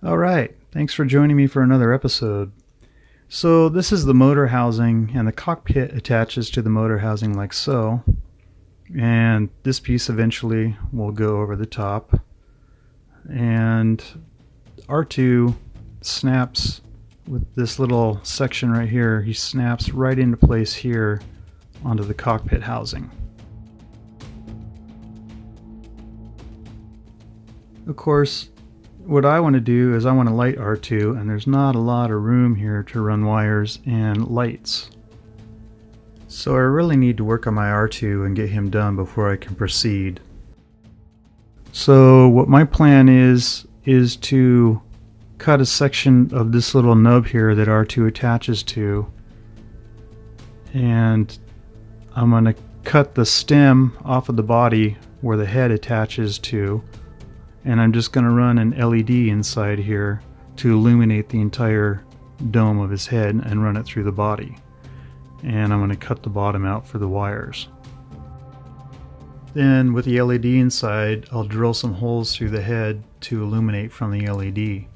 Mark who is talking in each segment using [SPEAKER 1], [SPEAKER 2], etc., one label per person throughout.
[SPEAKER 1] All right, thanks for joining me for another episode. So this is the motor housing, and the cockpit attaches to the motor housing like so, and this piece eventually will go over the top, and R2 snaps with this little section right here. He snaps right into place here onto the cockpit housing. Of course, what I want to do is I want to light R2, and there's not a lot of room here to run wires and lights. So I really need to work on my R2 and get him done before I can proceed. So what my plan is to cut a section of this little nub here that R2 attaches to, and I'm going to cut the stem off of the body where the head attaches to, and I'm just going to run an LED inside here to illuminate the entire dome of his head and run it through the body. And I'm going to cut the bottom out for the wires. Then with the LED inside, I'll drill some holes through the head to illuminate from the LED.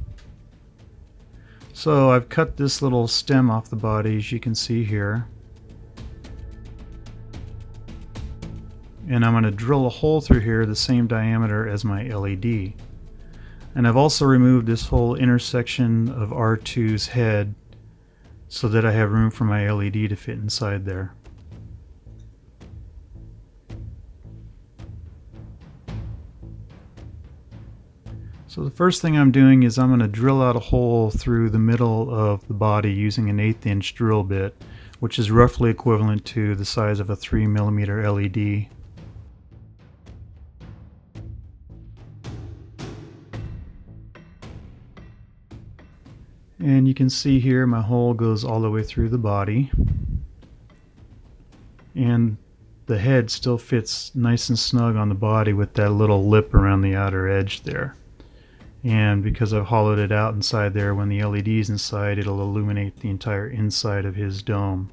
[SPEAKER 1] So I've cut this little stem off the body, as you can see here. And I'm going to drill a hole through here the same diameter as my LED. And I've also removed this whole intersection of R2's head so that I have room for my LED to fit inside there. So the first thing I'm doing is I'm going to drill out a hole through the middle of the body using an 1/8 inch drill bit, which is roughly equivalent to the size of a 3mm LED. And you can see here my hole goes all the way through the body, and the head still fits nice and snug on the body with that little lip around the outer edge there. And because I've hollowed it out inside there, when the LED's inside, it'll illuminate the entire inside of his dome.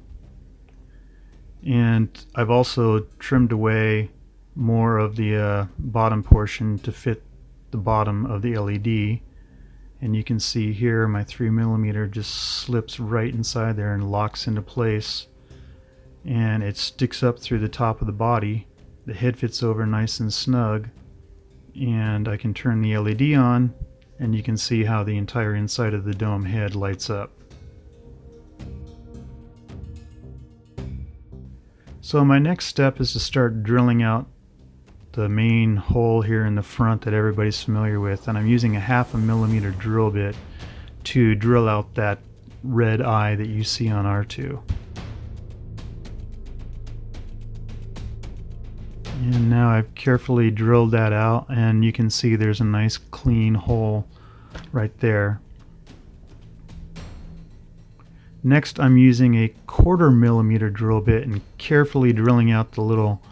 [SPEAKER 1] And I've also trimmed away more of the bottom portion to fit the bottom of the LED. And you can see here my 3mm just slips right inside there and locks into place, and it sticks up through the top of the body. The head fits over nice and snug, and I can turn the LED on, and you can see how the entire inside of the dome head lights up. So my next step is to start drilling out the main hole here in the front that everybody's familiar with, and I'm using a 0.5mm drill bit to drill out that red eye that you see on R2. And now I've carefully drilled that out, and you can see there's a nice clean hole right there. Next, I'm using a 1/4mm drill bit and carefully drilling out the little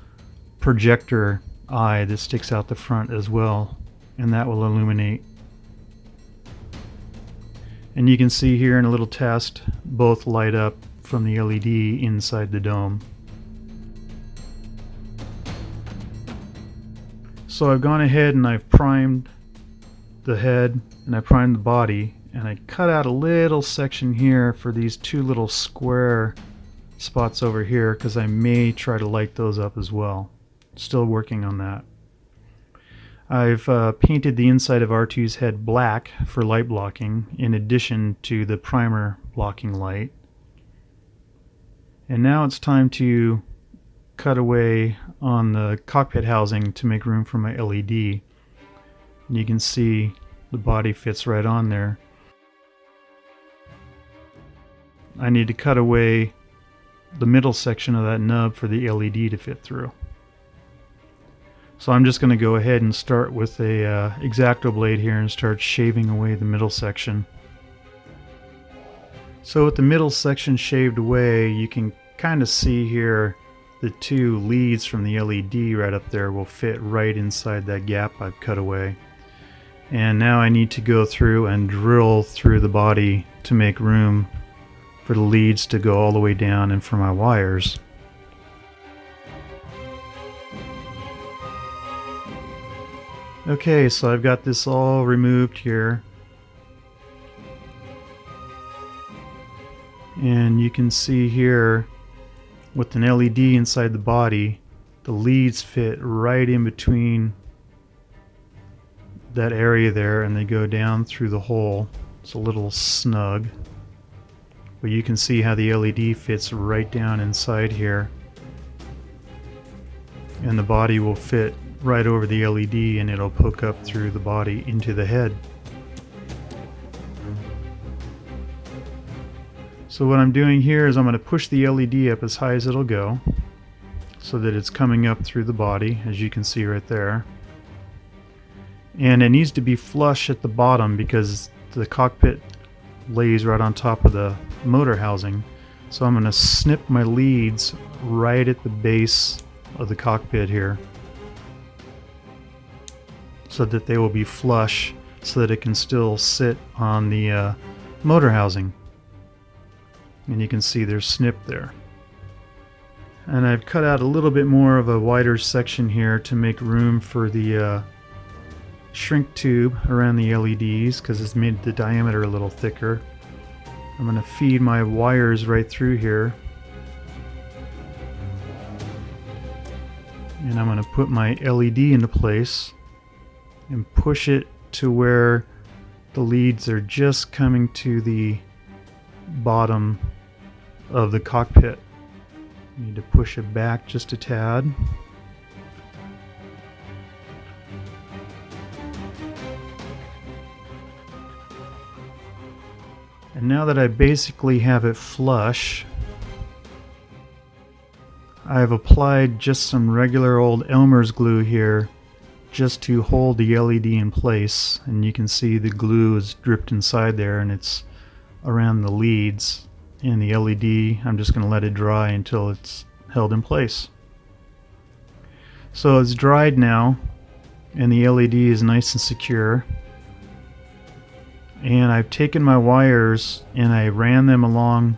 [SPEAKER 1] projector eye that sticks out the front as well, and that will illuminate. And you can see here in a little test, both light up from the LED inside the dome. So I've gone ahead and I've primed the head and I primed the body, and I cut out a little section here for these two little square spots over here because I may try to light those up as well. Still working on that. I've painted the inside of R2's head black for light blocking, in addition to the primer blocking light. And now it's time to cut away on the cockpit housing to make room for my LED. And you can see the body fits right on there. I need to cut away the middle section of that nub for the LED to fit through. So I'm just going to go ahead and start with a X-Acto blade here and start shaving away the middle section. So with the middle section shaved away, you can kind of see here the two leads from the LED right up there will fit right inside that gap I've cut away. And now I need to go through and drill through the body to make room for the leads to go all the way down and for my wires. Okay, so I've got this all removed here, And you can see here with an LED inside the body, the leads fit right in between that area there, and they go down through the hole. It's a little snug, but you can see how the LED fits right down inside here, and the body will fit right over the LED, and it'll poke up through the body into the head. So what I'm doing here is I'm going to push the LED up as high as it'll go so that it's coming up through the body, as you can see right there. And it needs to be flush at the bottom because the cockpit lays right on top of the motor housing. So I'm going to snip my leads right at the base of the cockpit here so that they will be flush so that it can still sit on the motor housing. And you can see they're snipped there. And I've cut out a little bit more of a wider section here to make room for the shrink tube around the LEDs because it's made the diameter a little thicker. I'm going to feed my wires right through here. And I'm going to put my LED into place and push it to where the leads are just coming to the bottom of the cockpit. Need to push it back just a tad. And now that I basically have it flush, I've applied just some regular old Elmer's glue here just to hold the LED in place, and you can see the glue is dripped inside there and it's around the leads. And the LED, I'm just going to let it dry until it's held in place. So it's dried now and the LED is nice and secure. And I've taken my wires and I ran them along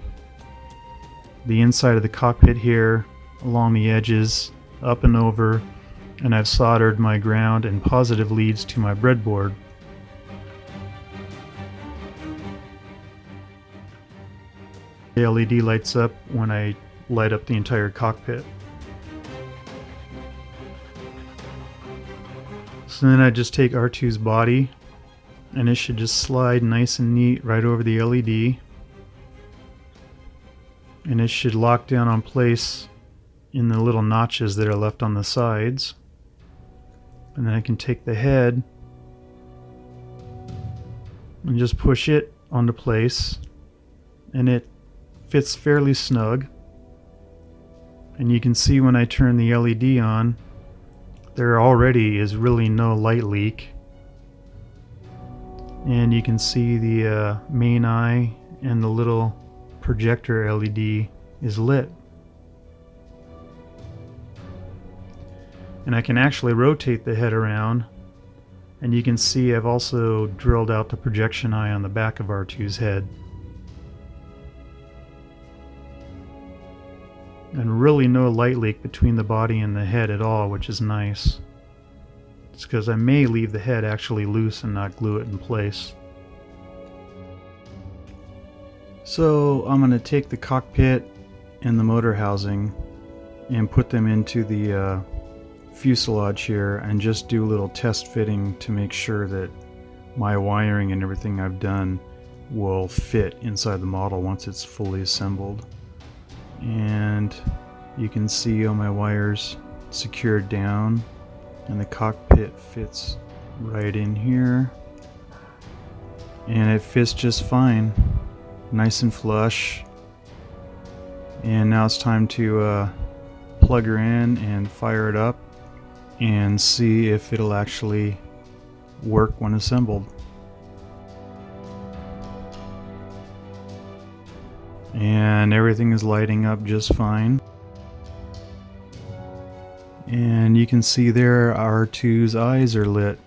[SPEAKER 1] the inside of the cockpit here, along the edges, up and over, and I've soldered my ground and positive leads to my breadboard. The LED lights up when I light up the entire cockpit. So then I just take R2's body and it should just slide nice and neat right over the LED, and it should lock down on place in the little notches that are left on the sides. And then I can take the head and just push it onto place, and it fits fairly snug. And you can see when I turn the LED on, there already is really no light leak. And you can see the main eye and the little projector LED is lit. And I can actually rotate the head around, and you can see I've also drilled out the projection eye on the back of R2's head. And really no light leak between the body and the head at all, which is nice. It's because I may leave the head actually loose and not glue it in place. So I'm going to take the cockpit and the motor housing and put them into the fuselage here and just do a little test fitting to make sure that my wiring and everything I've done will fit inside the model once it's fully assembled. And you can see all my wires secured down, and the cockpit fits right in here, and it fits just fine, nice and flush. And now it's time to plug her in and fire it up and see if it'll actually work when assembled. And everything is lighting up just fine. And you can see there R2's eyes are lit.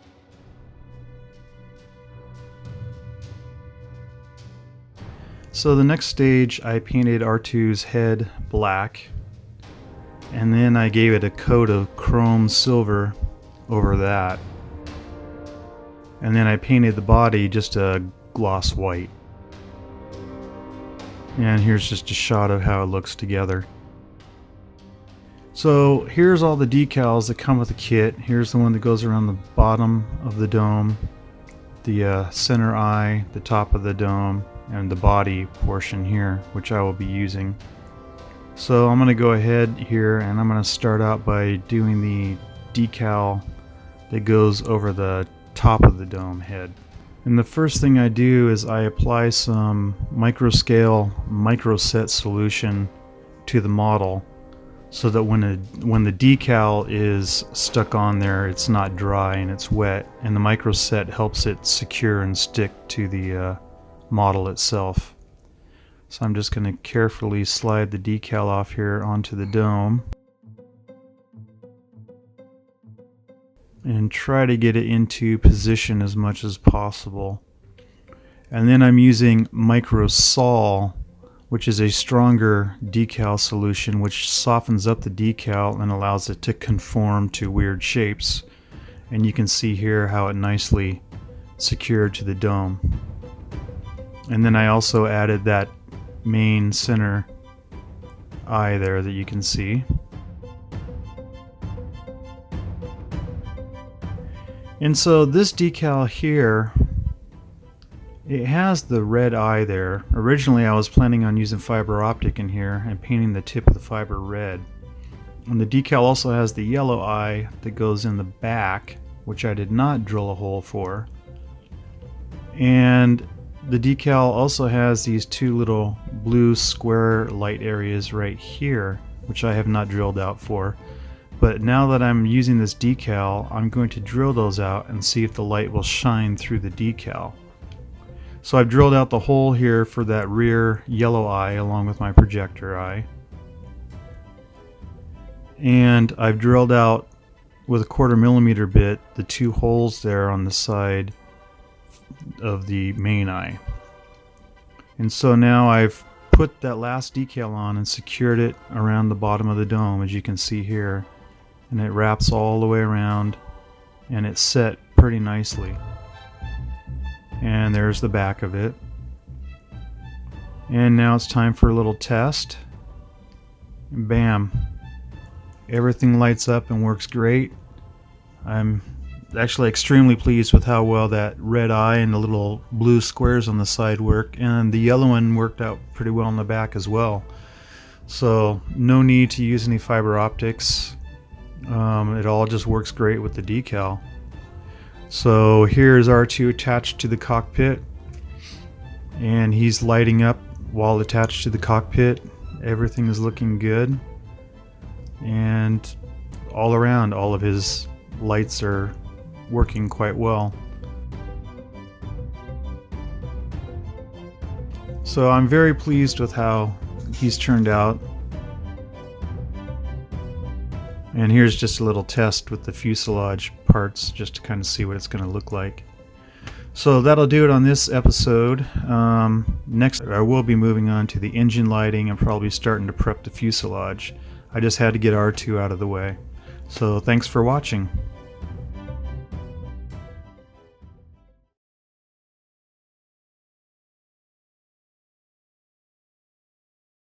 [SPEAKER 1] So the next stage, I painted R2's head black, and then I gave it a coat of chrome silver over that. And then I painted the body just a gloss white. And here's just a shot of how it looks together. So here's all the decals that come with the kit. Here's the one that goes around the bottom of the dome, the center eye, the top of the dome, and the body portion here, which I will be using. So I'm going to go ahead here and I'm going to start out by doing the decal that goes over the top of the dome head. And the first thing I do is I apply some Microscale Microset solution to the model, so that when the decal is stuck on there, it's not dry and it's wet, and the Microset helps it secure and stick to the model itself. So I'm just going to carefully slide the decal off here onto the dome and try to get it into position as much as possible. And then I'm using Microsol, which is a stronger decal solution which softens up the decal and allows it to conform to weird shapes. And you can see here how it nicely secured to the dome. And then I also added that main center eye there that you can see. And so this decal here, it has the red eye there. Originally I was planning on using fiber optic in here and painting the tip of the fiber red. And the decal also has the yellow eye that goes in the back, which I did not drill a hole for. And the decal also has these two little blue square light areas right here, which I have not drilled out for. But now that I'm using this decal, I'm going to drill those out and see if the light will shine through the decal. So I've drilled out the hole here for that rear yellow eye along with my projector eye. And I've drilled out with a 1/4 millimeter bit the two holes there on the side of the main eye. And so now I've put that last decal on and secured it around the bottom of the dome, as you can see here. And it wraps all the way around and it's set pretty nicely. And there's the back of it. And now it's time for a little test. And bam, everything lights up and works great. I'm actually extremely pleased with how well that red eye and the little blue squares on the side work, and the yellow one worked out pretty well on the back as well. So no need to use any fiber optics. It all just works great with the decal. So here's R2 attached to the cockpit, and he's lighting up while attached to the cockpit. Everything is looking good, and all around all of his lights are working quite well. So I'm very pleased with how he's turned out. And here's just a little test with the fuselage parts just to kind of see what it's going to look like. So that'll do it on this episode. Next I will be moving on to the engine lighting and probably starting to prep the fuselage. I just had to get R2 out of the way. So thanks for watching.